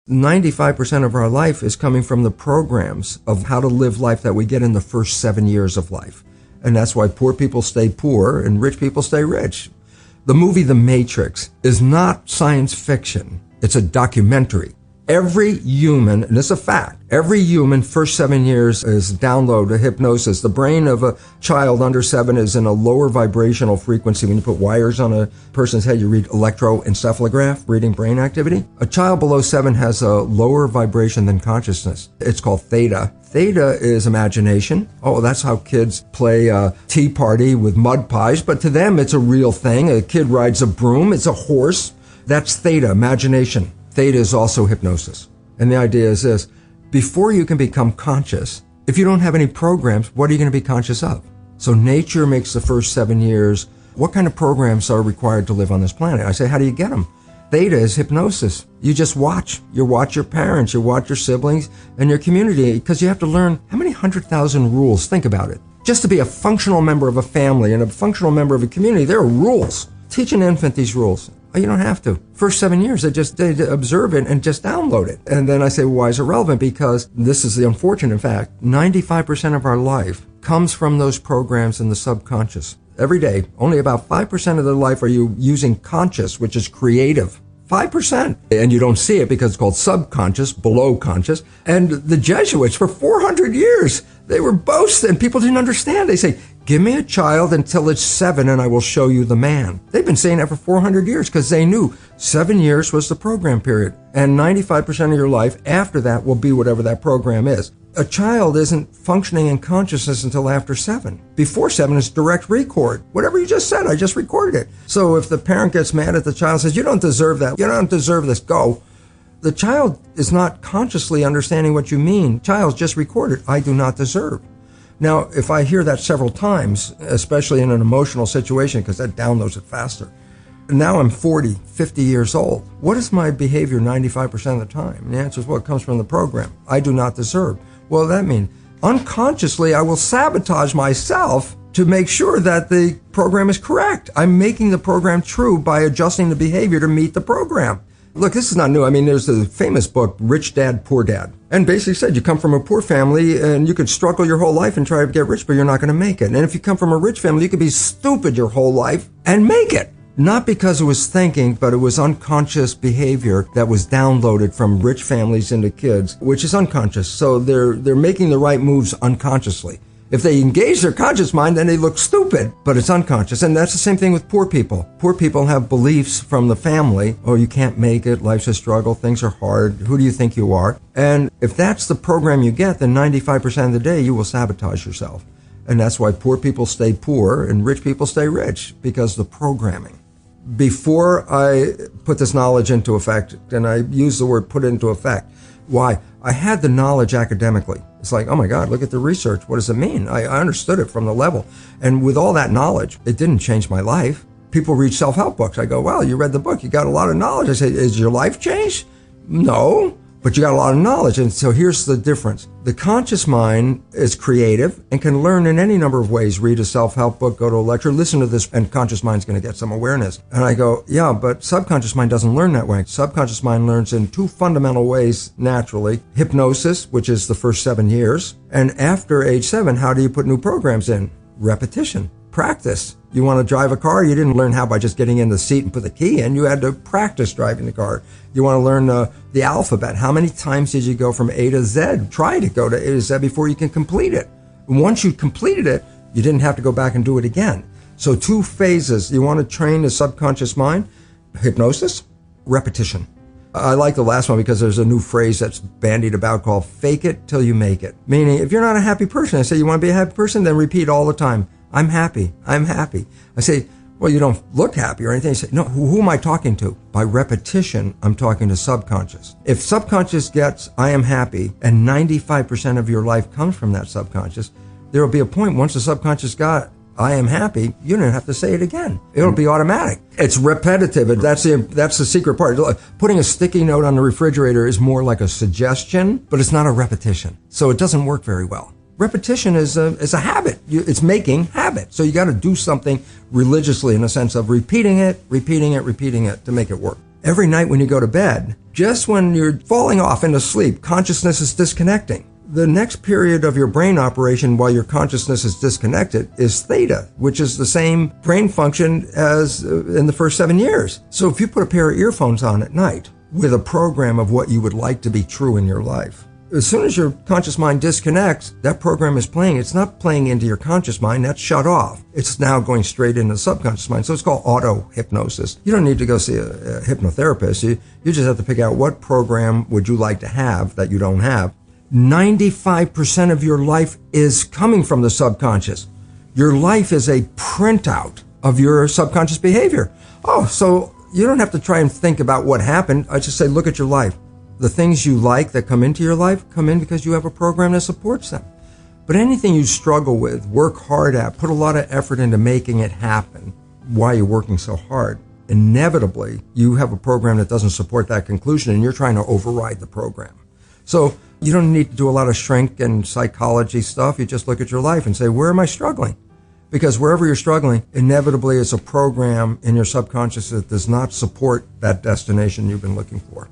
95% of our life is coming from the programs of how to live life that we get in the first 7 years of life. And that's why poor people stay poor and rich people stay rich. The movie The Matrix is not science fiction. It's a documentary. Every human, and it's a fact, every human first 7 years is download hypnosis. The brain of a child under 7 is in a lower vibrational frequency. When you put wires on a person's head, you read electroencephalograph, reading brain activity. A child below 7 has a lower vibration than consciousness. It's called theta. Theta is imagination. Oh, that's how kids play a tea party with mud pies, but to them it's a real thing. A kid rides a broom, it's a horse. That's theta, imagination. Theta is also hypnosis. And the idea is this: before you can become conscious, if you don't have any programs, what are you going to be conscious of? So nature makes the first 7 years. What kind of programs are required to live on this planet? I say, how do you get them? Theta is hypnosis. You just watch. You watch your parents, you watch your siblings and your community, because you have to learn how many 100,000 rules. Think about it. Just to be a functional member of a family and a functional member of a community, there are rules. Teach an infant these rules. You don't have to. First 7 years, they observe it and just download it. And then I say, well, why is it relevant? Because this is the unfortunate fact. 95% of our life comes from those programs in the subconscious. Every day, only about 5% of their life are you using conscious, which is creative. 5%. And you don't see it because it's called subconscious, below conscious. And the Jesuits, for 400 years, they were boasting. People didn't understand. They say, give me a child until it's 7 and I will show you the man. They've been saying that for 400 years because they knew 7 years was the program period. And 95% of your life after that will be whatever that program is. A child isn't functioning in consciousness until after 7. Before 7 is direct record. Whatever you just said, I just recorded it. So if the parent gets mad at the child and says, you don't deserve that, you don't deserve this, go. The child is not consciously understanding what you mean. Child's just recorded, I do not deserve. Now, if I hear that several times, especially in an emotional situation, because that downloads it faster. Now I'm 40, 50 years old. What is my behavior 95% of the time? And the answer is, well, it comes from the program. I do not deserve. Well, that means unconsciously I will sabotage myself to make sure that the program is correct. I'm making the program true by adjusting the behavior to meet the program. Look, this is not new. I mean, there's a famous book, Rich Dad, Poor Dad. And basically said you come from a poor family and you could struggle your whole life and try to get rich, but you're not going to make it. And if you come from a rich family, you could be stupid your whole life and make it. Not because it was thinking, but it was unconscious behavior that was downloaded from rich families into kids, which is unconscious. So they're making the right moves unconsciously. If they engage their conscious mind, then they look stupid, but it's unconscious. And that's the same thing with poor people. Poor people have beliefs from the family. Oh, you can't make it. Life's a struggle. Things are hard. Who do you think you are? And if that's the program you get, then 95% of the day you will sabotage yourself. And that's why poor people stay poor and rich people stay rich, because the programming. Before I put this knowledge into effect, and I use the word put it into effect, why? I had the knowledge academically. It's like, oh my God, look at the research. What does it mean? I understood it from the level. And with all that knowledge, it didn't change my life. People read self-help books. I go, well, you read the book. You got a lot of knowledge. I say, is your life changed? No, but you got a lot of knowledge. And so here's the difference. The conscious mind is creative and can learn in any number of ways. Read a self-help book, go to a lecture, listen to this, and conscious mind's going to get some awareness. And I go, yeah, but subconscious mind doesn't learn that way. Subconscious mind learns in 2 fundamental ways naturally. Hypnosis, which is the first 7 years. And after age 7, how do you put new programs in? Repetition. Practice. You want to drive a car? You didn't learn how by just getting in the seat and put the key in. You had to practice driving the car. You want to learn the alphabet. How many times did you go from A to Z? Try to go to A to Z before you can complete it. And once you completed it, you didn't have to go back and do it again. So 2 phases. You want to train the subconscious mind. Hypnosis, repetition. I like the last one because there's a new phrase that's bandied about called fake it till you make it. Meaning, if you're not a happy person, I say, you want to be a happy person? Then repeat all the time. I'm happy. I'm happy. I say, well, you don't look happy or anything. You say, no, who am I talking to? By repetition, I'm talking to subconscious. If subconscious gets, I am happy, and 95% of your life comes from that subconscious, there will be a point once the subconscious got, I am happy, you don't have to say it again. It'll be automatic. It's repetitive. That's the secret part. Putting a sticky note on the refrigerator is more like a suggestion, but it's not a repetition. So it doesn't work very well. Repetition is a habit. It's making habit. So you got to do something religiously in a sense of repeating it to make it work. Every night when you go to bed, just when you're falling off into sleep, consciousness is disconnecting. The next period of your brain operation while your consciousness is disconnected is theta, which is the same brain function as in the first 7 years. So if you put a pair of earphones on at night with a program of what you would like to be true in your life, as soon as your conscious mind disconnects, that program is playing. It's not playing into your conscious mind. That's shut off. It's now going straight into the subconscious mind. So it's called auto-hypnosis. You don't need to go see a hypnotherapist. You just have to pick out what program would you like to have that you don't have. 95% of your life is coming from the subconscious. Your life is a printout of your subconscious behavior. Oh, so you don't have to try and think about what happened. I just say, look at your life. The things you like that come into your life come in because you have a program that supports them. But anything you struggle with, work hard at, put a lot of effort into making it happen, why you're working so hard, inevitably you have a program that doesn't support that conclusion and you're trying to override the program. So you don't need to do a lot of shrink and psychology stuff. You just look at your life and say, where am I struggling? Because wherever you're struggling, inevitably it's a program in your subconscious that does not support that destination you've been looking for.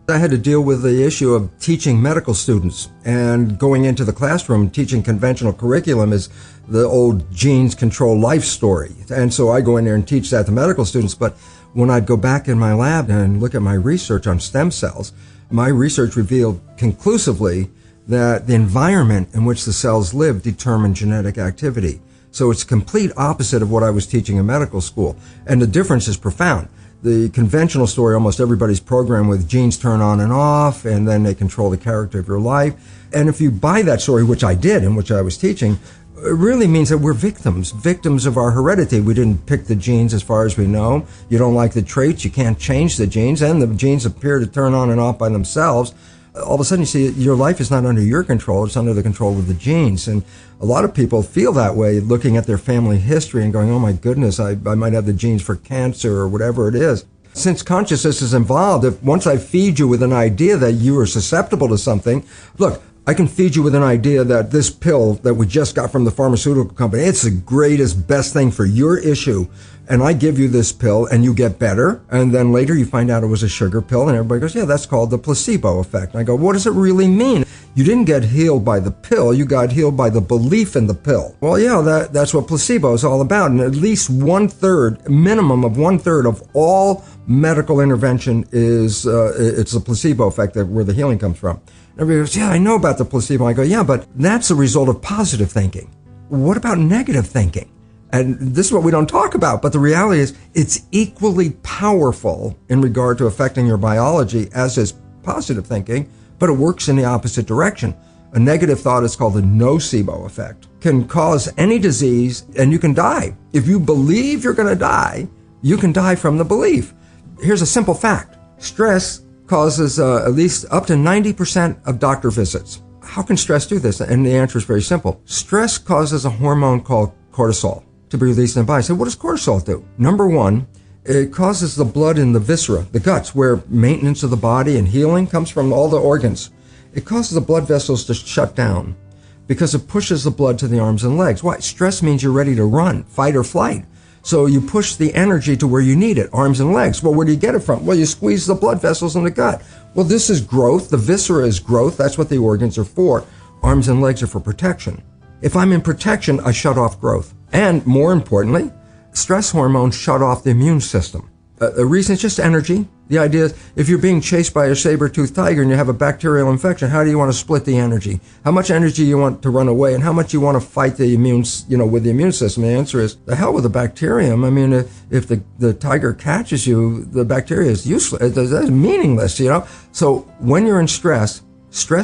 I had to deal with the issue of teaching medical students and going into the classroom. Teaching conventional curriculum is the old genes control life story. And so I go in there and teach that to medical students. But when I'd go back in my lab and look at my research on stem cells, my research revealed conclusively that the environment in which the cells live determine genetic activity. So it's complete opposite of what I was teaching in medical school. And the difference is profound. The conventional story, almost everybody's programmed with genes turn on and off, and then they control the character of your life. And if you buy that story, which I did and which I was teaching, it really means that we're victims of our heredity. We didn't pick the genes as far as we know. You don't like the traits, you can't change the genes, and the genes appear to turn on and off by themselves. All of a sudden you see your life is not under your control, it's under the control of the genes. And a lot of people feel that way looking at their family history and going, oh my goodness, I might have the genes for cancer or whatever it is. Since consciousness is involved, if once I feed you with an idea that you are susceptible to something, look, I can feed you with an idea that this pill that we just got from the pharmaceutical company, it's the greatest, best thing for your issue. And I give you this pill and you get better. And then later you find out it was a sugar pill and everybody goes, yeah, that's called the placebo effect. And I go, what does it really mean? You didn't get healed by the pill. You got healed by the belief in the pill. Well, yeah, that's what placebo is all about. And at least minimum of one third of all medical intervention is, it's a placebo effect where the healing comes from. Everybody goes, yeah, I know about the placebo. I go, yeah, but that's a result of positive thinking. What about negative thinking? And this is what we don't talk about, but the reality is it's equally powerful in regard to affecting your biology as is positive thinking, but it works in the opposite direction. A negative thought is called the nocebo effect. Can cause any disease and you can die. If you believe you're going to die, you can die from the belief. Here's a simple fact. Stress causes at least up to 90% of doctor visits. How can stress do this? And the answer is very simple. Stress causes a hormone called cortisol to be released in the body. So what does cortisol do? Number one, it causes the blood in the viscera, the guts, where maintenance of the body and healing comes from all the organs. It causes the blood vessels to shut down because it pushes the blood to the arms and legs. Why? Stress means you're ready to run, fight or flight. So you push the energy to where you need it, arms and legs. Well, where do you get it from? Well, you squeeze the blood vessels in the gut. Well, this is growth. The viscera is growth. That's what the organs are for. Arms and legs are for protection. If I'm in protection, I shut off growth. And more importantly, stress hormones shut off the immune system. The reason is just energy. The idea is if you're being chased by a saber-toothed tiger and you have a bacterial infection, how do you want to split the energy? How much energy you want to run away and how much you want to fight the with the immune system? The answer is the hell with the bacterium. I mean, if the tiger catches you, the bacteria is useless. It's meaningless, So when you're in stress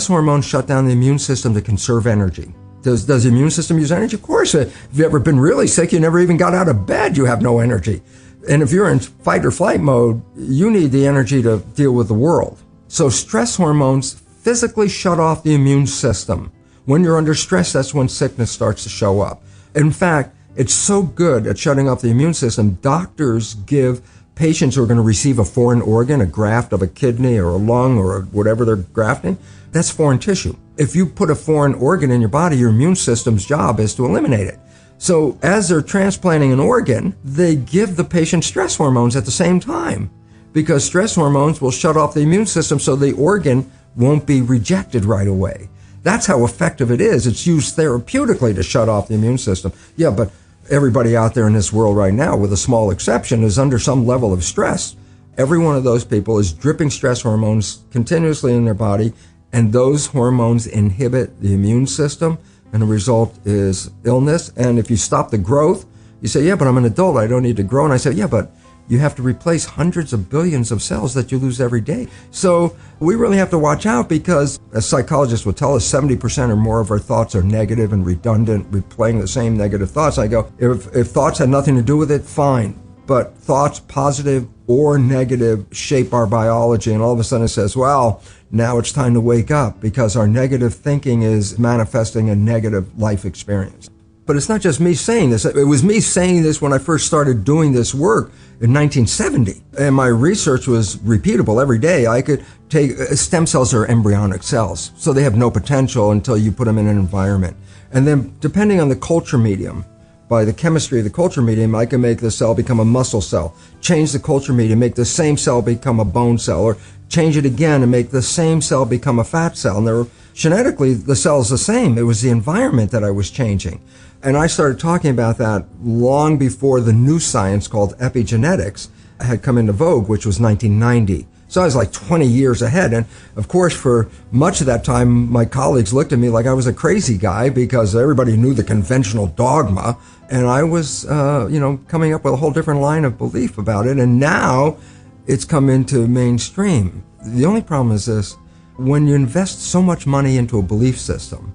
hormones shut down the immune system to conserve energy. Does the immune system use energy? Of course. If you've ever been really sick, you never even got out of bed, you have no energy. And if you're in fight or flight mode, you need the energy to deal with the world. So stress hormones physically shut off the immune system. When you're under stress, that's when sickness starts to show up. In fact, it's so good at shutting off the immune system, doctors give patients who are going to receive a foreign organ, a graft of a kidney or a lung or whatever they're grafting, that's foreign tissue. If you put a foreign organ in your body, your immune system's job is to eliminate it. So as they're transplanting an organ, they give the patient stress hormones at the same time. because stress hormones will shut off the immune system so the organ won't be rejected right away. That's how effective it is. It's used therapeutically to shut off the immune system. Yeah, but everybody out there in this world right now, with a small exception, is under some level of stress. Every one of those people is dripping stress hormones continuously in their body, and those hormones inhibit the immune system, and the result is illness. And if you stop the growth, you say, yeah, but I'm an adult, I don't need to grow. And I say, yeah, but you have to replace hundreds of billions of cells that you lose every day. So we really have to watch out, because, as psychologists will tell us, 70% or more of our thoughts are negative and redundant, replaying the same negative thoughts. I go, if thoughts had nothing to do with it, fine. But thoughts, positive or negative, shape our biology. And all of a sudden it says, well, now it's time to wake up, because our negative thinking is manifesting a negative life experience. But it's not just me saying this. It was me saying this when I first started doing this work in 1970. And my research was repeatable every day. I could take, stem cells are embryonic cells, so they have no potential until you put them in an environment. And then, depending on the culture medium, by the chemistry of the culture medium, I can make the cell become a muscle cell, change the culture medium, make the same cell become a bone cell, or change it again and make the same cell become a fat cell. And genetically, the cell is the same. It was the environment that I was changing. And I started talking about that long before the new science called epigenetics had come into vogue, which was 1990. So I was like 20 years ahead. And of course, for much of that time, my colleagues looked at me like I was a crazy guy, because everybody knew the conventional dogma. And I was, coming up with a whole different line of belief about it. And now it's come into mainstream. The only problem is this: when you invest so much money into a belief system,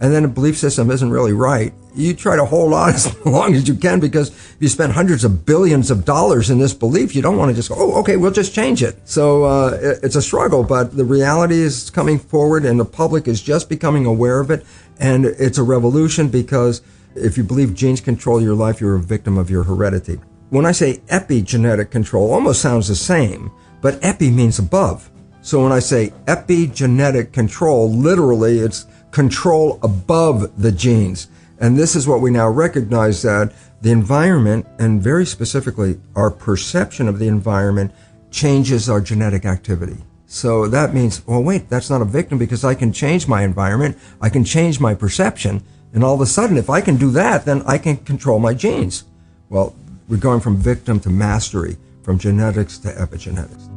and then a belief system isn't really right, you try to hold on as long as you can, because if you spend hundreds of billions of dollars in this belief, you don't want to just go, oh, okay, we'll just change it. So it's a struggle, but the reality is coming forward, and the public is just becoming aware of it. And it's a revolution, because if you believe genes control your life, you're a victim of your heredity. When I say epigenetic control, almost sounds the same, but epi means above. So when I say epigenetic control, literally it's control above the genes. And this is what we now recognize, that the environment, and very specifically our perception of the environment, changes our genetic activity. So that means, well, wait, that's not a victim, because I can change my environment, I can change my perception, and all of a sudden, if I can do that, then I can control my genes. Well, we're going from victim to mastery, from genetics to epigenetics.